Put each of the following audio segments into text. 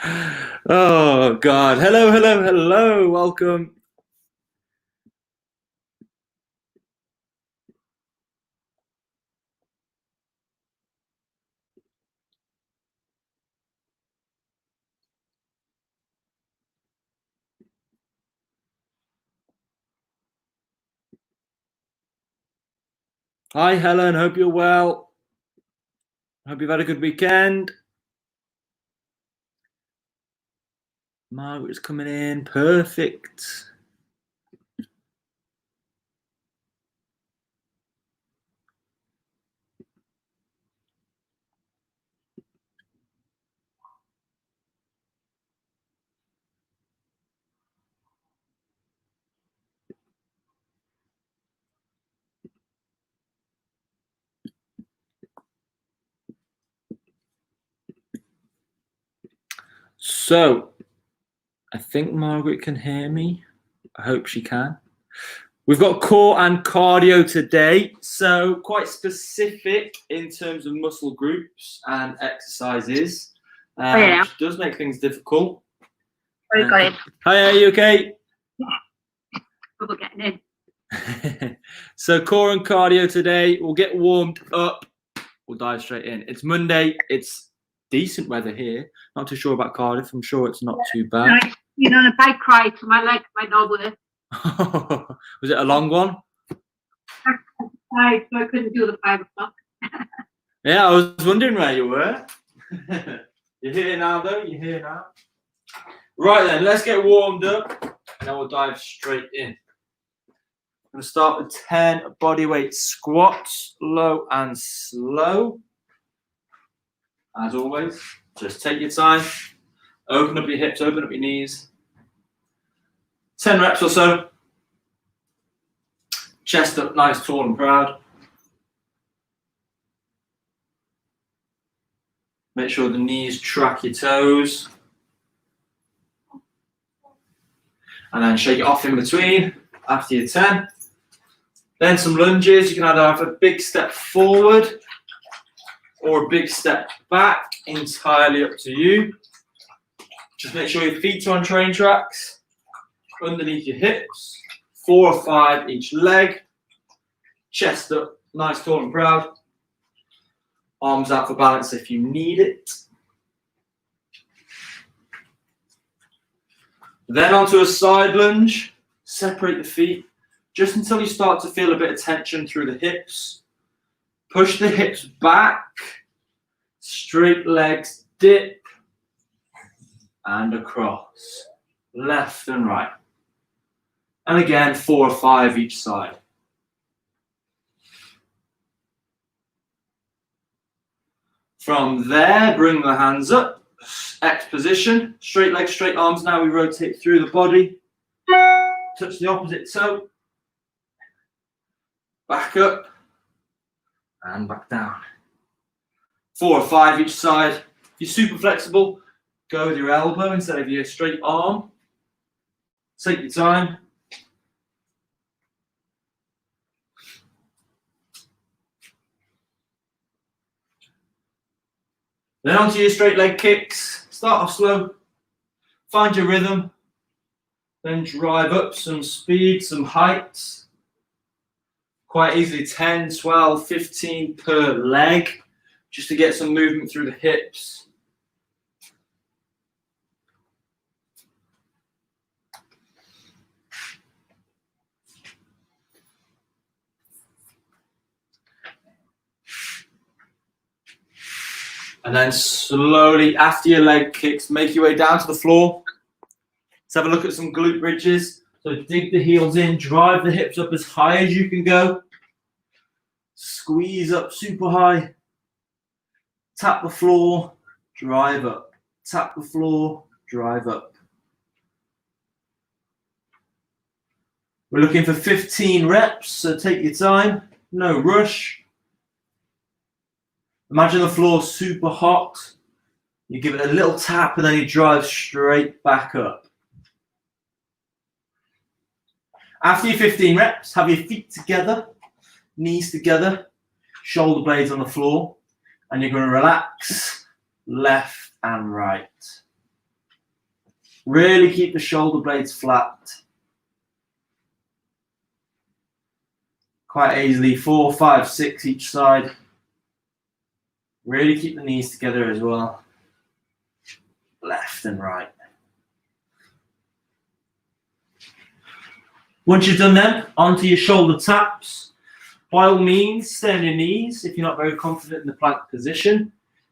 Oh God. Hello, hello, hello. Welcome. Hi, Helen. Hope you're well. Hope you've had a good weekend. Margaret's coming in. Perfect. So, I think Margaret can hear me. I hope she can. We've got core and cardio today, so quite specific in terms of muscle groups and exercises, which does make things difficult. Hi, are you okay? We're getting in. So core and cardio today. We'll get warmed up. We'll dive straight in. It's Monday. It's decent weather here. Not too sure about Cardiff. I'm sure it's not too bad. You know, a bike ride to my leg might not work. Was it a long one? I couldn't do the 5 o'clock. Yeah, I was wondering where you were. You're here now, though. You're here now. Right then, let's get warmed up, and then we'll dive straight in. I'm going to start with 10 bodyweight squats, low and slow. As always, just take your time. Open up your hips, open up your knees. 10 reps or so. Chest up, nice, tall and proud. Make sure the knees track your toes. And then shake it off in between after your 10. Then some lunges. You can either have a big step forward or a big step back, entirely up to you. Just make sure your feet are on train tracks, underneath your hips, 4 or 5 each leg, chest up, nice, tall and proud. Arms out for balance if you need it. Then onto a side lunge, separate the feet, just until you start to feel a bit of tension through the hips. Push the hips back, straight legs dip, and across, left and right. And again, 4 or 5 each side. From there, bring the hands up, X position, straight legs, straight arms. Now we rotate through the body, touch the opposite toe, back up, and back down. 4 or 5 each side. If you're super flexible, go with your elbow instead of your straight arm. Take your time. Then onto your straight leg kicks. Start off slow. Find your rhythm. Then drive up some speed, some height. Quite easily 10, 12, 15 per leg, just to get some movement through the hips. And then slowly, after your leg kicks, make your way down to the floor. Let's have a look at some glute bridges. So dig the heels in, drive the hips up as high as you can go. Squeeze up super high. Tap the floor, drive up. Tap the floor, drive up. We're looking for 15 reps, so take your time, no rush. Imagine the floor super hot. You give it a little tap and then you drive straight back up. After your 15 reps, have your feet together, knees together, shoulder blades on the floor, and you're going to relax left and right. Really keep the shoulder blades flat. Quite easily, 4, 5, 6 each side. Really keep the knees together as well. Left and right. Once you've done them, onto your shoulder taps. By all means, stay on your knees if you're not very confident in the plank position.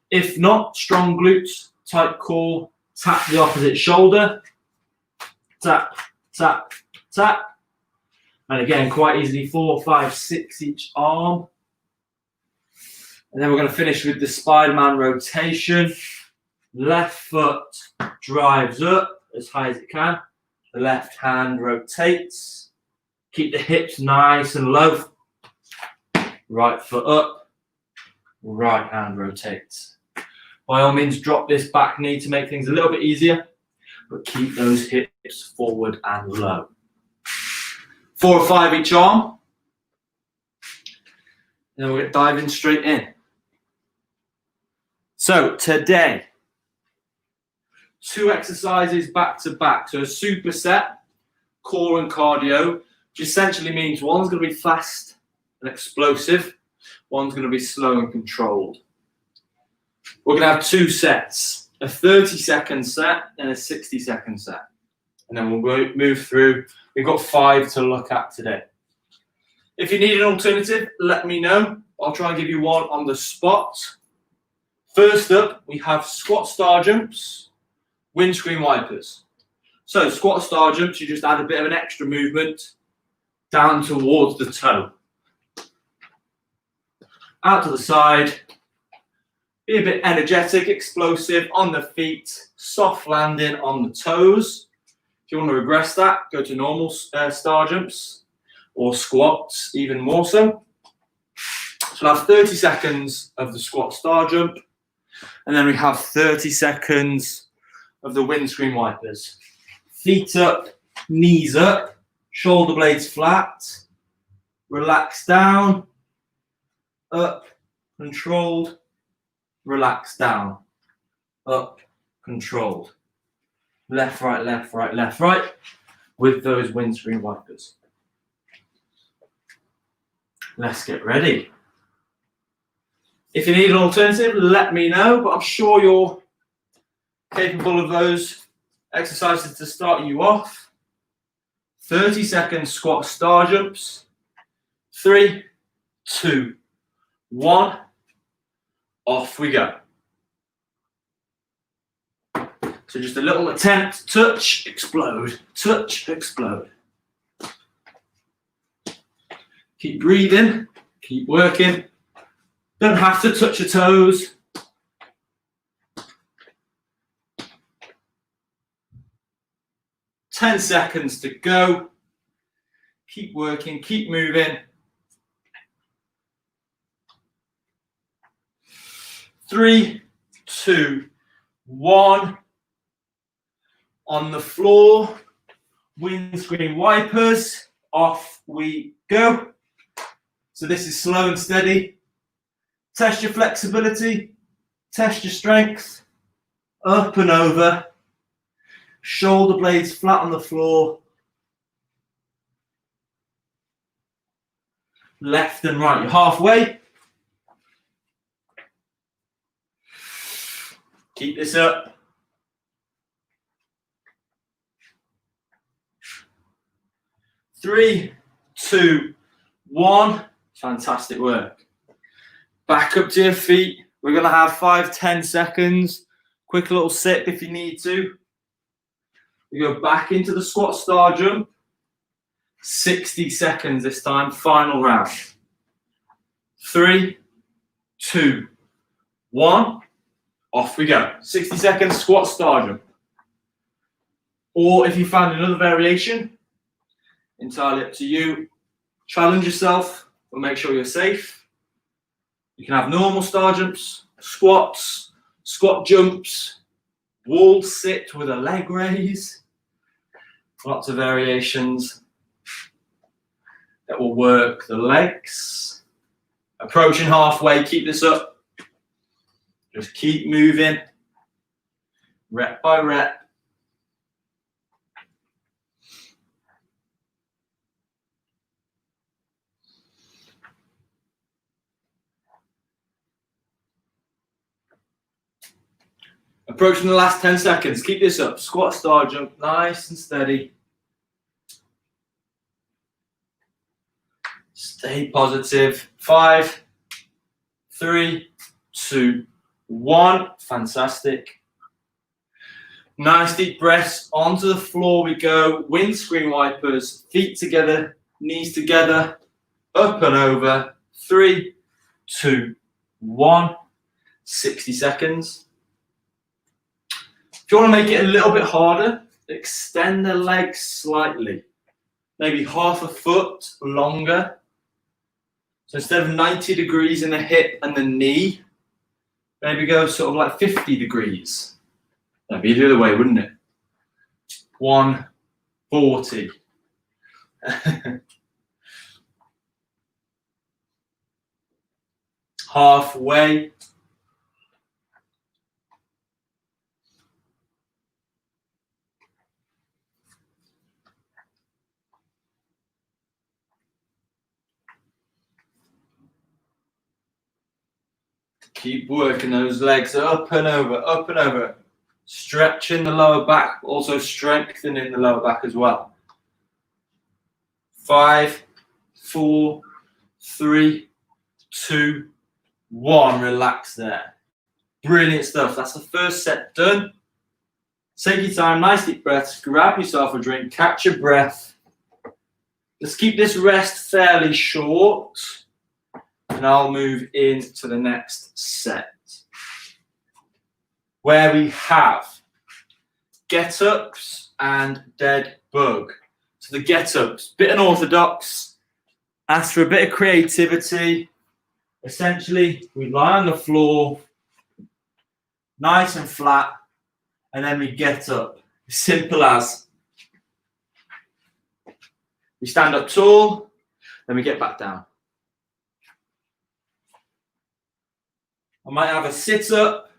If not, strong glutes, tight core, tap the opposite shoulder. Tap, tap, tap. And again, quite easily, 4, 5, 6 each arm. And then we're going to finish with the Spider-Man rotation. Left foot drives up as high as it can. The left hand rotates. Keep the hips nice and low. Right foot up. Right hand rotates. By all means, drop this back knee to make things a little bit easier, but keep those hips forward and low. 4 or 5 each arm. And then we're going to dive in straight in. So today, 2 exercises back to back. So a superset, core and cardio, which essentially means one's going to be fast and explosive, one's going to be slow and controlled. We're going to have 2 sets, a 30-second set and a 60-second set. And then we'll move through. We've got 5 to look at today. If you need an alternative, let me know. I'll try and give you one on the spot. First up, we have squat star jumps, windscreen wipers. So squat star jumps, you just add a bit of an extra movement down towards the toe. Out to the side. Be a bit energetic, explosive on the feet, soft landing on the toes. If you want to regress that, go to normal star jumps or squats, even more so. So we'll have 30 seconds of the squat star jump, and then we have 30 seconds of the windscreen wipers. Feet up, knees up, shoulder blades flat, relax down, up, controlled, relax down, up, controlled. Left, right, left, right, left, right, with those windscreen wipers. Let's get ready. If you need an alternative, let me know, but I'm sure you're capable of those exercises to start you off. 30-second squat star jumps. 3, 2, 1. Off we go. So just a little attempt, touch, explode, touch, explode. Keep breathing, keep working. Don't have to touch your toes. Ten seconds to go. Keep working, keep moving. 3, 2, 1. On the floor, windscreen wipers, off we go. So this is slow and steady. Test your flexibility, test your strength, up and over. Shoulder blades flat on the floor. Left and right, you're halfway. Keep this up. 3, 2, 1. Fantastic work. Back up to your feet. We're going to have 5-10 seconds. Quick little sip if you need to. We go back into the squat star jump. 60 seconds this time. Final round. 3, 2, 1. Off we go. 60 seconds squat star jump. Or if you found another variation, entirely up to you. Challenge yourself, but make sure you're safe. You can have normal star jumps, squats, squat jumps, wall sit with a leg raise. Lots of variations that will work the legs. Approaching halfway, keep this up. Just keep moving, rep by rep. Approaching the last 10 seconds. Keep this up. Squat, star jump, nice and steady. Stay positive. 5, 3, 2, 1. Fantastic. Nice deep breaths. Onto the floor we go. Windscreen wipers. Feet together. Knees together. Up and over. 3, 2, 1. 60 seconds. If you want to make it a little bit harder, extend the legs slightly. Maybe half a foot longer. So instead of 90 degrees in the hip and the knee, maybe go sort of like 50 degrees. That'd be the other way, wouldn't it? 140. Halfway. Keep working those legs up and over, up and over. Stretching the lower back, also strengthening the lower back as well. 5, 4, 3, 2, 1. Relax there. Brilliant stuff. That's the first set done. Take your time, nice deep breaths. Grab yourself a drink, catch your breath. Let's keep this rest fairly short. And I'll move into the next set, where we have get-ups and dead bug. So the get-ups, bit unorthodox, ask for a bit of creativity. Essentially, we lie on the floor, nice and flat, and then we get up. Simple as. We stand up tall, then we get back down. I might have a sit up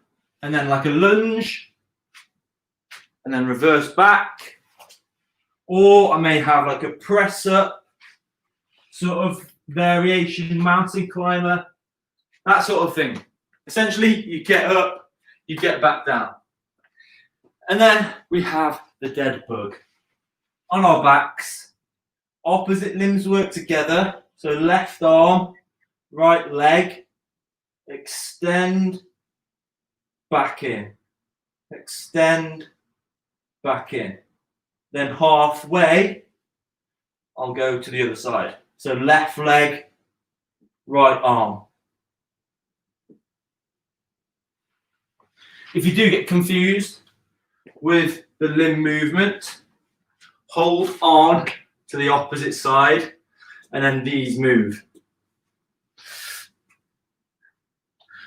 and then like a lunge and then reverse back. Or I may have like a press up, sort of variation, mountain climber, that sort of thing. Essentially, you get up, you get back down. And then we have the dead bug. On our backs, opposite limbs work together. So left arm, right leg. Extend, back in, extend, back in. Then halfway, I'll go to the other side. So left leg, right arm. If you do get confused with the limb movement, hold on to the opposite side and then these move.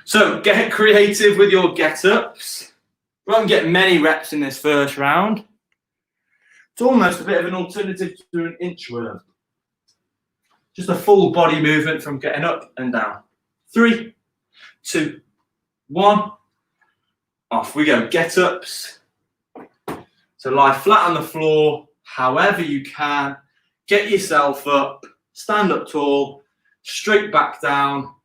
So get creative with your get-ups. We won't get many reps in this first round. It's almost a bit of an alternative to an inchworm. Just a full body movement from getting up and down. 3, 2, 1. Off we go. Get-ups. So lie flat on the floor, however you can. Get yourself up. Stand up tall. Straight back down.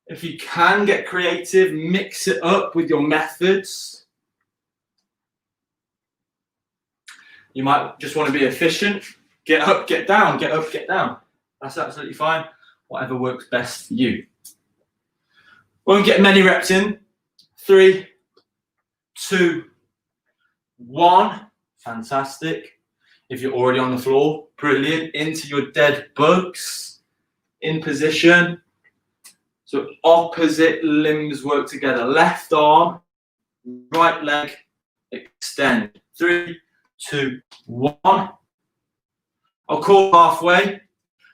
If you can get creative, mix it up with your methods. You might just want to be efficient. Get up, get down, get up, get down. That's absolutely fine. Whatever works best for you. Won't get many reps in. 3, 2, 1. Fantastic. If you're already on the floor, brilliant. Into your dead bugs. In position. So opposite limbs work together. Left arm, right leg, extend. 3, 2, 1. I'll call halfway.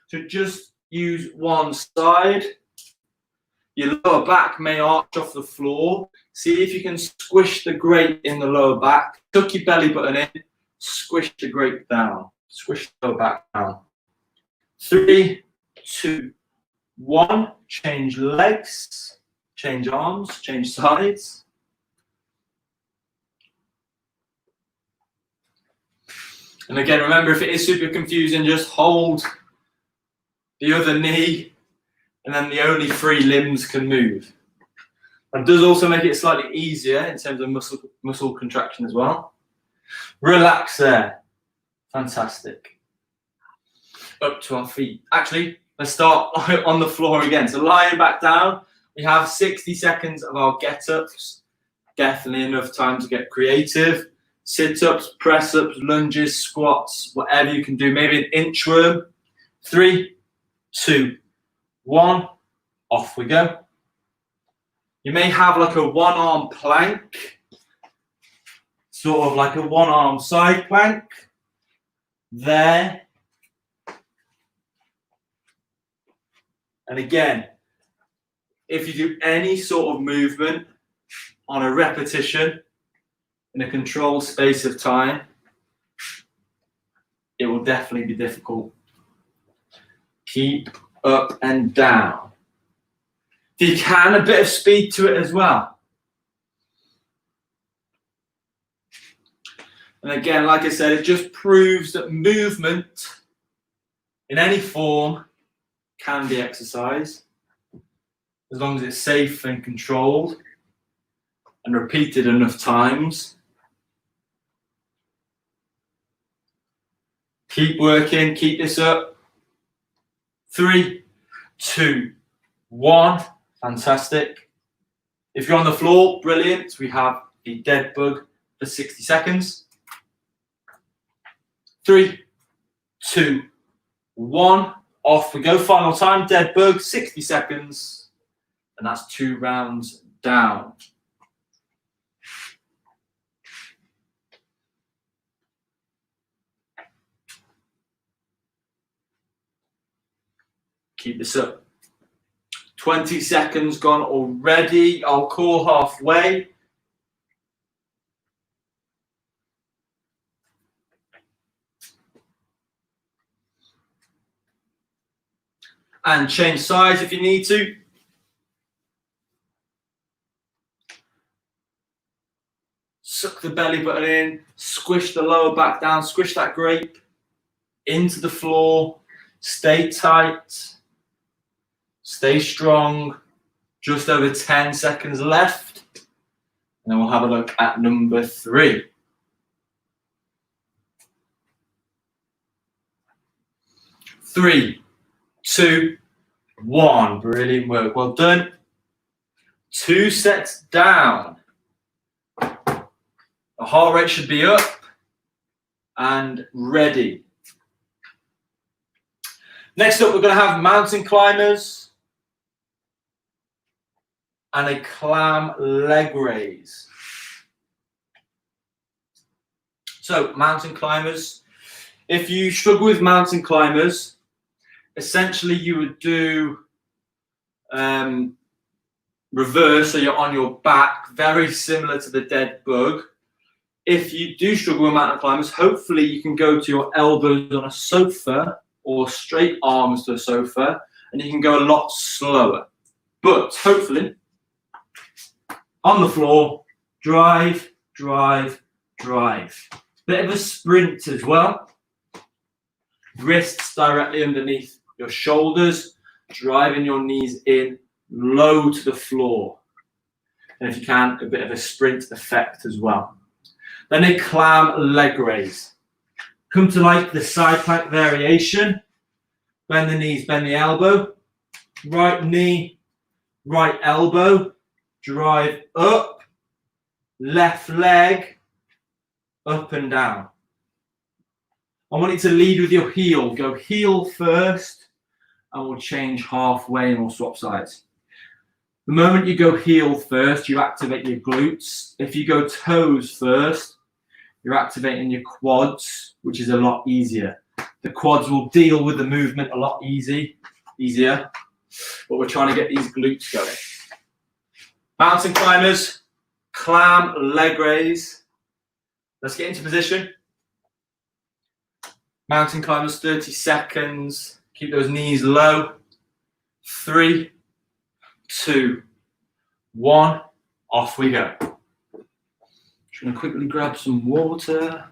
So just use one side. Your lower back may arch off the floor. See if you can squish the grate in the lower back. Tuck your belly button in. Squish the grate down. Squish the lower back down. 3, 2, 1. Change legs, change arms, change sides. And again, remember, if it is super confusing, just hold the other knee and then the only 3 limbs can move. It does also make it slightly easier in terms of muscle contraction as well. Relax there. Fantastic. Up to our feet. Actually, let's start on the floor again. So lying back down, we have 60 seconds of our get-ups. Definitely enough time to get creative. Sit-ups, press-ups, lunges, squats, whatever you can do. Maybe an inchworm. 3, 2, 1. Off we go. You may have like a one-arm plank, sort of like a one-arm side plank. There. And again, if you do any sort of movement on a repetition in a controlled space of time, it will definitely be difficult. Keep up and down. If you can, a bit of speed to it as well. And again, like I said, it just proves that movement in any form can be exercise, as long as it's safe and controlled and repeated enough times. Keep working, keep this up. 3, 2, 1. Fantastic. If you're on the floor, brilliant. We have a dead bug for 60 seconds. 3, 2, 1. Off we go. Final time, dead bug, 60 seconds. And that's 2 rounds down. Keep this up. 20 seconds gone already. I'll call halfway. And change size if you need to. Suck the belly button in, squish the lower back down, squish that grape into the floor. Stay tight. Stay strong. Just over 10 seconds left. And then we'll have a look at number 3. 3, 2, 1. Brilliant work. Well done. 2 sets down. The heart rate should be up and ready. Next up, we're going to have mountain climbers and a clam leg raise. So, mountain climbers. If you struggle with mountain climbers, essentially you would do reverse, so you're on your back, very similar to the dead bug. If you do struggle with mountain climbers, hopefully you can go to your elbows on a sofa or straight arms to a sofa, and you can go a lot slower. But hopefully, on the floor, drive, drive, drive. Bit of a sprint as well. Wrists directly underneath your shoulders, driving your knees in low to the floor. And if you can, a bit of a sprint effect as well. Then a clam leg raise. Come to like the side plank variation. Bend the knees, bend the elbow. Right knee, right elbow. Drive up. Left leg, up and down. I want you to lead with your heel. Go heel first, and we'll change halfway and we'll swap sides. The moment you go heel first, you activate your glutes. If you go toes first, you're activating your quads, which is a lot easier. The quads will deal with the movement a lot easier, but we're trying to get these glutes going. Mountain climbers, clam leg raise. Let's get into position. Mountain climbers, 30 seconds. Keep those knees low. 3, 2, 1. Off we go. Just going to quickly grab some water.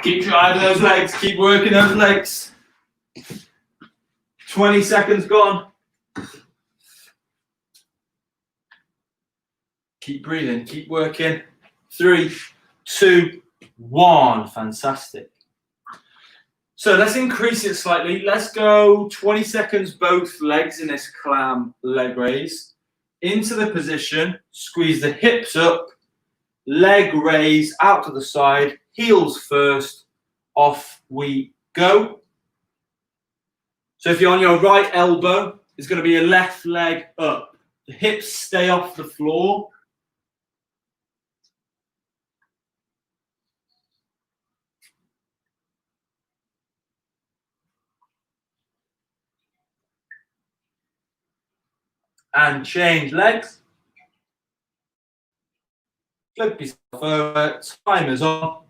Keep driving those legs, keep working those legs. 20 seconds gone. Keep breathing, keep working. 3, 2, 1. Fantastic. So let's increase it slightly. Let's go 20 seconds, both legs in this clam leg raise. Into the position, squeeze the hips up, leg raise out to the side, heels first, off we go. So if you're on your right elbow, it's going to be your left leg up. The hips stay off the floor. And change legs. Flip yourself over, timer's on.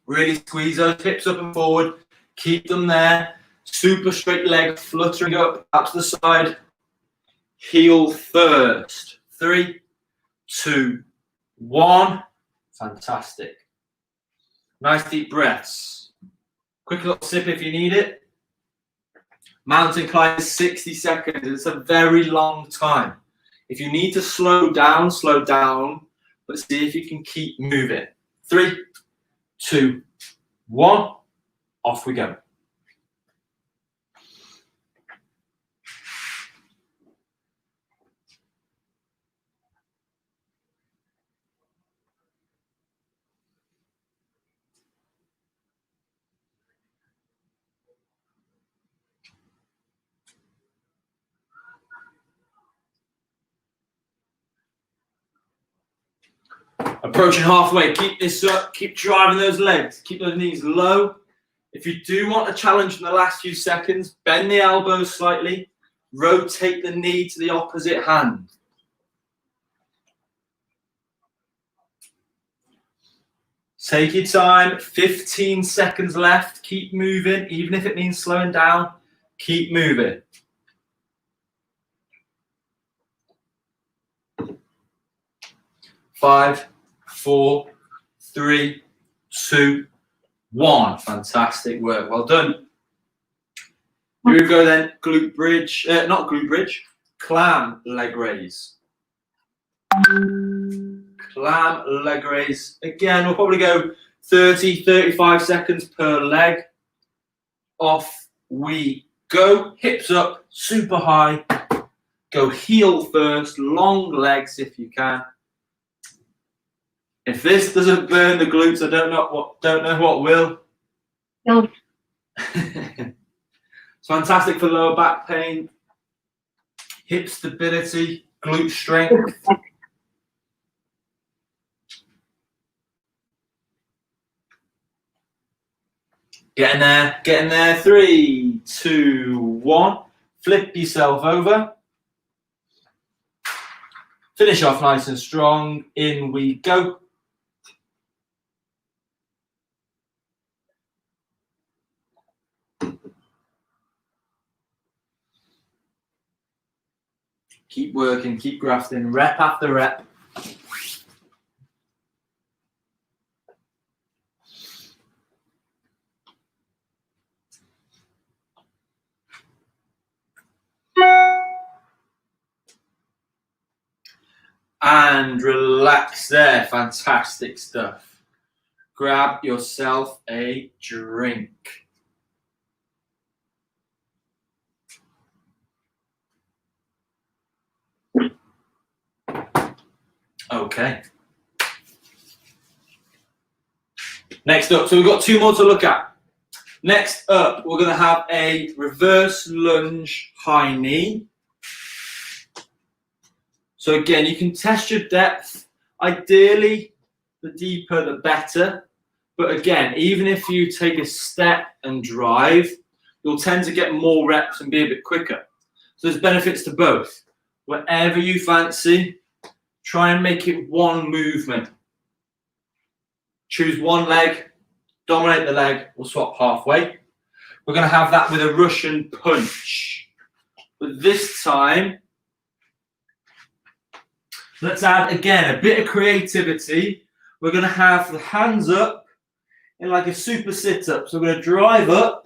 Really squeeze those hips up and forward. Keep them there. Super straight leg fluttering up, out to the side. Heel first. 3, 2, 1. Fantastic. Nice deep breaths. Quick little sip if you need it. Mountain climb is 60 seconds. It's a very long time. If you need to slow down, but see if you can keep moving. 3, 2, 1. Off we go. Approaching halfway, keep this up, keep driving those legs, keep those knees low. If you do want a challenge in the last few seconds, bend the elbows slightly, rotate the knee to the opposite hand. Take your time, 15 seconds left, keep moving, even if it means slowing down, keep moving. 5, 4, 3, 2, 1. Fantastic work. Well done. Here we go then. Glute bridge. Not glute bridge. Clam leg raise. Clam leg raise. Again, we'll probably go 30, 35 seconds per leg. Off we go. Hips up, super high. Go heel first. Long legs if you can. If this doesn't burn the glutes, I don't know what will. No. It's fantastic for lower back pain, hip stability, glute strength. Getting there. 3, 2, 1. Flip yourself over. Finish off nice and strong. In we go. Keep working, keep grafting, rep after rep. And relax there. Fantastic stuff. Grab yourself a drink. Okay. Next up, so we've got 2 more to look at. Next up, we're going to have a reverse lunge high knee. So again, you can test your depth. Ideally, the deeper, the better. But again, even if you take a step and drive, you'll tend to get more reps and be a bit quicker. So there's benefits to both. Whatever you fancy, try and make it one movement. Choose one leg, dominate the leg, we'll swap halfway. We're going to have that with a Russian punch. But this time, Let's add, again, a bit of creativity. We're going to have the hands up in like a super sit-up. So we're going to drive up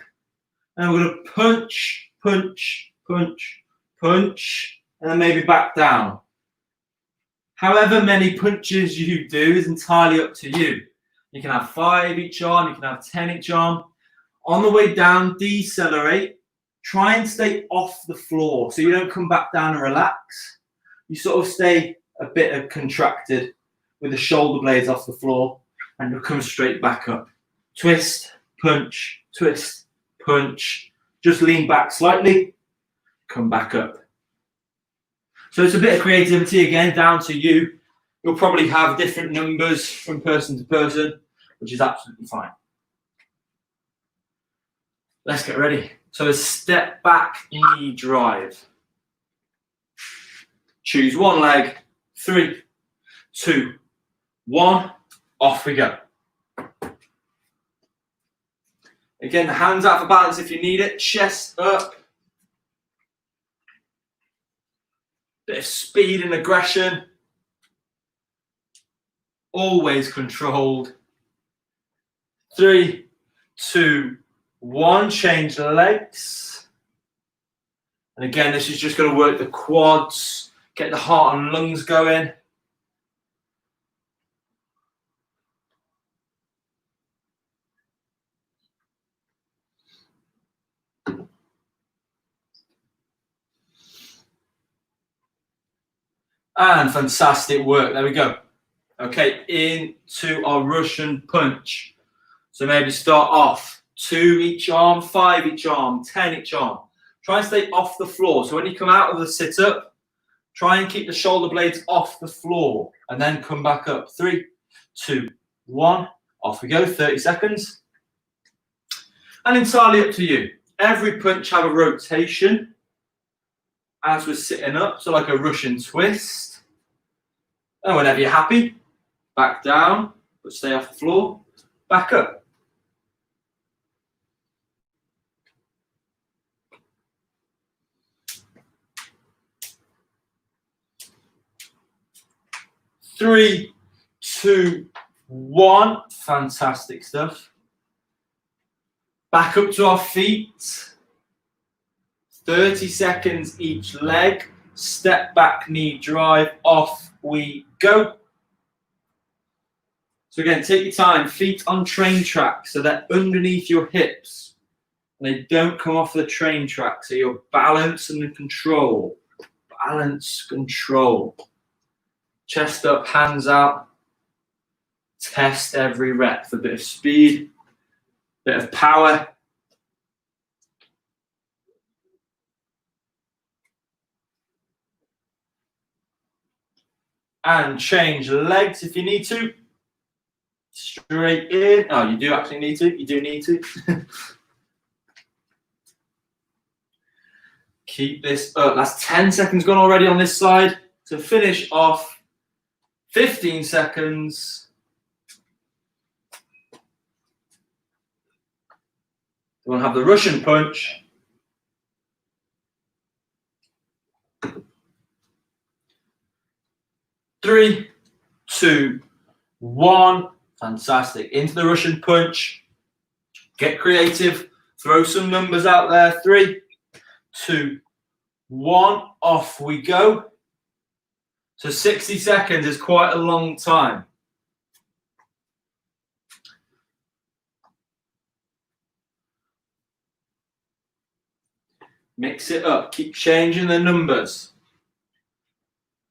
and we're going to punch, punch, punch, punch, and then maybe back down. However many punches you do is entirely up to you. You can have 5 each arm, you can have 10 each arm. On the way down, decelerate. Try and stay off the floor so you don't come back down and relax. You sort of stay a bit contracted with the shoulder blades off the floor and you'll come straight back up. Twist, punch, twist, punch. Just lean back slightly, come back up. So it's a bit of creativity, again, down to you. You'll probably have different numbers from person to person, which is absolutely fine. Let's get ready. So a step back knee drive. Choose one leg. 3, 2, 1. Off we go. Again, the hands out for balance if you need it. Chest up. Bit of speed and aggression. Always controlled. 3, 2, 1. Change the legs. And again, this is just going to work the quads, get the heart and lungs going. And fantastic work. There we go. Okay, into our Russian punch. So maybe start off 2 each arm, 5 each arm, 10 each arm. Try and stay off the floor. So when you come out of the sit-up, try and keep the shoulder blades off the floor and then come back up. 3, 2, 1. Off we go, 30 seconds. And entirely up to you. Every punch have a rotation as we're sitting up. So like a Russian twist. And whenever you're happy, back down, but stay off the floor, back up. Three, 2, 1. Fantastic stuff. Back up to our feet. 30 seconds each leg. Step back, knee drive, off we go. So again, take your time. Feet on train track so they're underneath your hips. They don't come off the train track. So you're balance and control. Balance, control. Chest up, hands out. Test every rep for a bit of speed, bit of power. And change legs if you need to. Straight in. Oh, you do actually need to. You do need to. Keep this up. That's 10 seconds gone already on this side. To finish off, 15 seconds. We'll have the Russian punch. 3, 2, 1. Fantastic. Into the Russian punch. Get creative. Throw some numbers out there. 3, 2, 1. Off we go. So 60 seconds is quite a long time. Mix it up. Keep changing the numbers.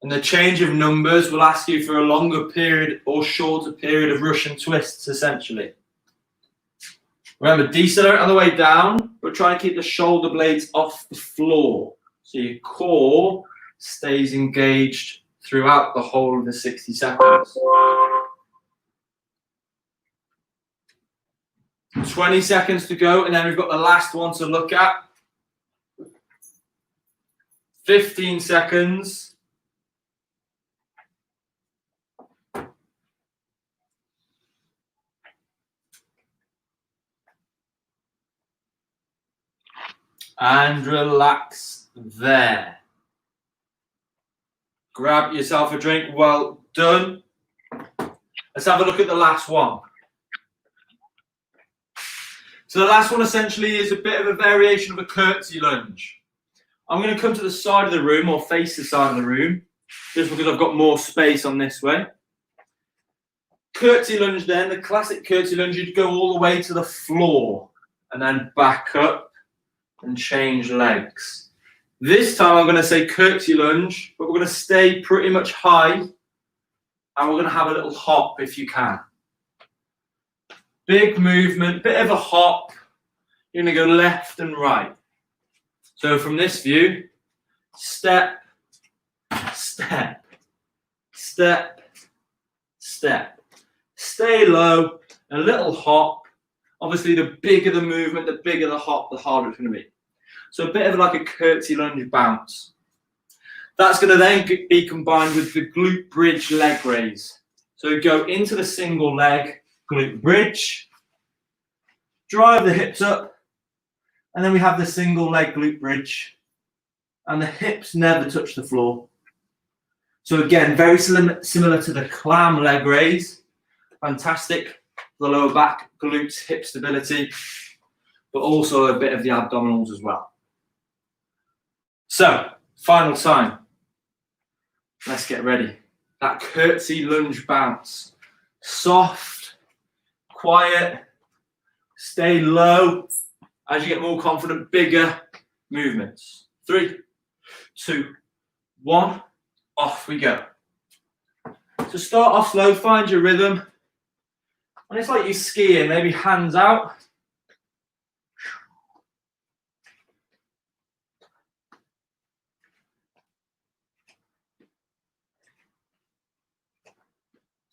And the change of numbers will ask you for a longer period or shorter period of Russian twists, essentially. Remember, decelerate on the way down, but try and keep the shoulder blades off the floor. So your core stays engaged throughout the whole of the 60 seconds. 20 seconds to go, and then we've got the last one to look at. 15 seconds. And relax there. Grab yourself a drink. Well done. Let's have a look at the last one. So the last one essentially is a bit of a variation of a curtsy lunge. I'm going to come to the side of the room or face the side of the room just because I've got more space on this way. Curtsy lunge then, the classic curtsy lunge, you'd go all the way to the floor and then back up and change legs. This time I'm going to say curtsy lunge, but we're going to stay pretty much high and we're going to have a little hop if you can. Big movement, bit of a hop. You're going to go left and right. So from this view, step, step, step, step. Stay low, a little hop. Obviously, the bigger the movement, the bigger the hop, the harder it's going to be. So a bit of like a curtsy lunge bounce. That's going to then be combined with the glute bridge leg raise. So go into the single leg glute bridge, drive the hips up, and then we have the single leg glute bridge, and the hips never touch the floor. So again, very similar to the clam leg raise. Fantastic for the lower back, glutes, hip stability, but also a bit of the abdominals as well. So, final time. Let's get ready. That curtsy lunge bounce. Soft, quiet, stay low. As you get more confident, bigger movements. 3, 2, 1, off we go. So start off slow, find your rhythm. And it's like you're skiing, maybe hands out.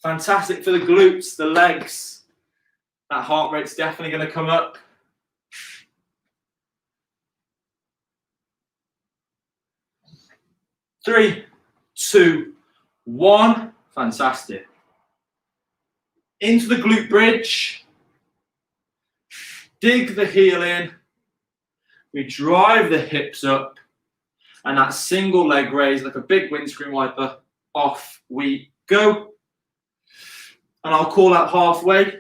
Fantastic for the glutes, the legs. That heart rate's definitely going to come up. Three, 2, 1. Fantastic. Into the glute bridge. Dig the heel in. We drive the hips up. And that single leg raise, like a big windscreen wiper, off we go. And I'll call out halfway.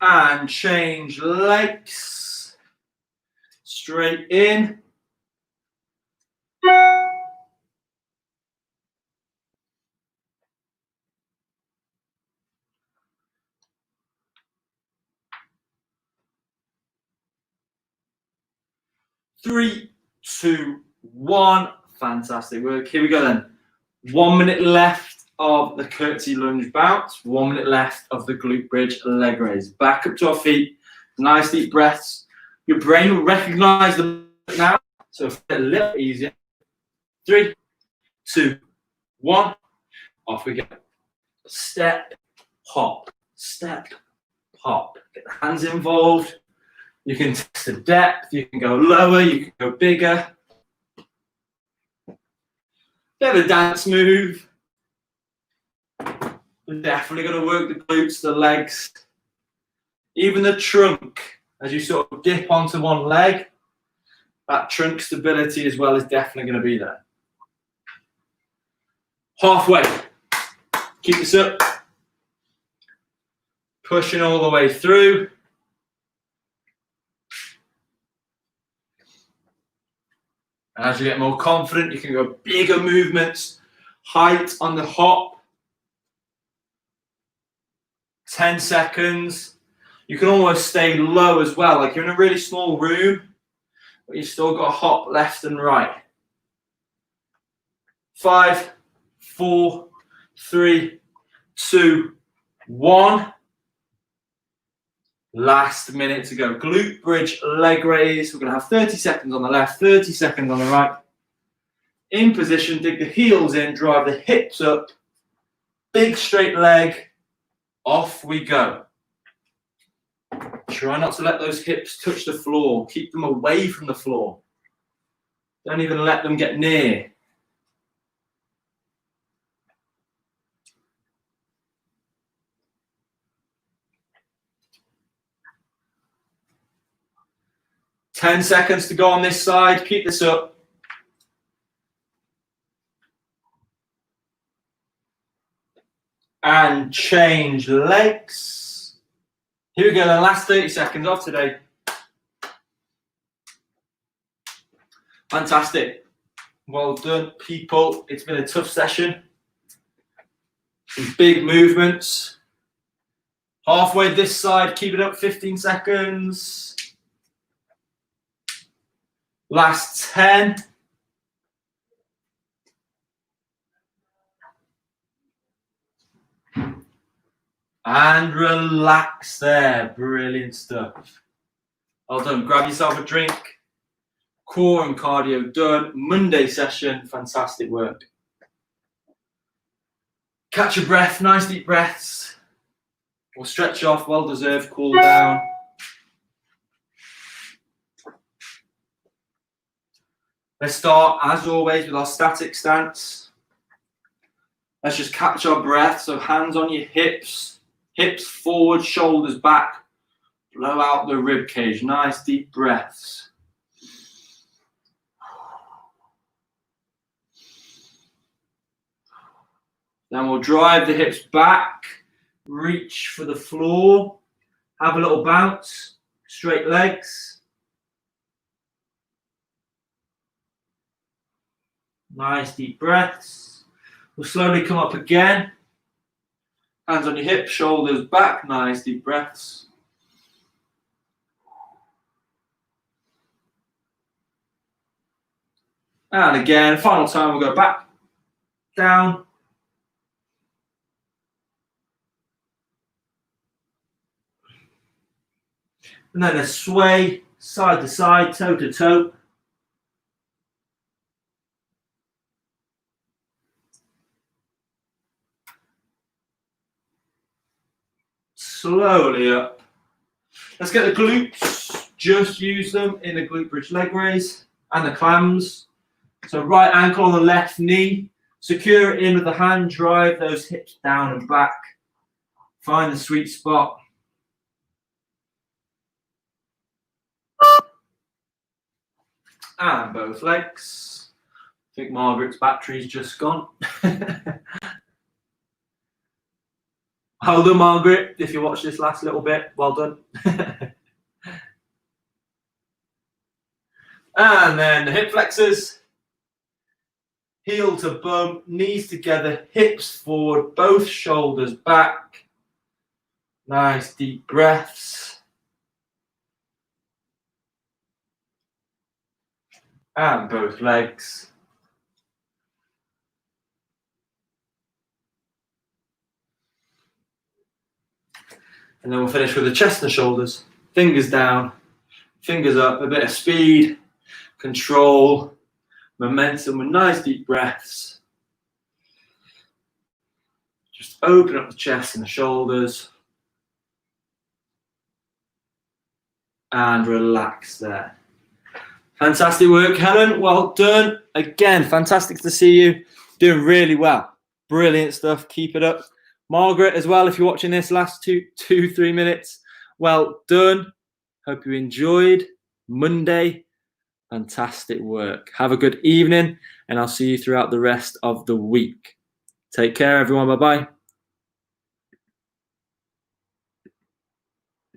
And change legs. Straight in. Three, 2, 1. Fantastic work. Here we go then. 1 minute left of the curtsy lunge bounce. 1 minute left of the glute bridge leg raise. Back up to our feet. Nice deep breaths. Your brain will recognize them now. So a little easier. 3, 2, 1. Off we go. Step, hop. Step, hop. Get the hands involved. You can test the depth, you can go lower, you can go bigger. Bit of a dance move. We're definitely going to work the glutes, the legs, even the trunk. As you sort of dip onto one leg, that trunk stability as well is definitely going to be there. Halfway. Keep this up. Pushing all the way through. And as you get more confident, you can go bigger movements, height on the hop. 10 seconds. You can almost stay low as well, like you're in a really small room, but you've still got a hop left and right. 5, 4, 3, 2, 1. Last minute to go. Glute bridge leg raise. We're going to have 30 seconds on the left, 30 seconds on the right. In position, dig the heels in, drive the hips up. Big straight leg. Off we go. Try not to let those hips touch the floor. Keep them away from the floor. Don't even let them get near. 10 seconds to go on this side. Keep this up. And change legs. Here we go, the last 30 seconds of today. Fantastic. Well done, people. It's been a tough session. Some big movements. Halfway this side, keep it up, 15 seconds. Last 10. And relax there. Brilliant stuff. Well done. Grab yourself a drink. Core and cardio done. Monday session. Fantastic work. Catch your breath. Nice deep breaths. We'll stretch off. Well deserved. Cool down. Let's start, as always, with our static stance. Let's just catch our breath. So hands on your hips. Hips forward, shoulders back. Blow out the rib cage. Nice deep breaths. Then we'll drive the hips back. Reach for the floor. Have a little bounce. Straight legs. Nice deep breaths. We'll slowly come up again. Hands on your hips, shoulders back. Nice deep breaths. And again, final time, we'll go back, down. And then a sway, side to side, toe to toe. Slowly up. Let's get the glutes. Just use them in the glute bridge leg raise and the clams. So right ankle on the left knee. Secure it in with the hand. Drive those hips down and back. Find the sweet spot. And both legs. I think Margaret's battery's just gone. Well done, Margaret, if you watch this last little bit. Well done. And then the hip flexors. Heel to bum, knees together, hips forward, both shoulders back. Nice deep breaths. And both legs. And then we'll finish with the chest and shoulders. Fingers down, fingers up, a bit of speed, control, momentum with nice deep breaths. Just open up the chest and the shoulders. And relax there. Fantastic work, Helen. Well done. Again, fantastic to see you. Doing really well. Brilliant stuff. Keep it up. Margaret as well, if you're watching this last 3 minutes, well done. Hope you enjoyed Monday. Fantastic work. Have a good evening, and I'll see you throughout the rest of the week. Take care, everyone. Bye-bye.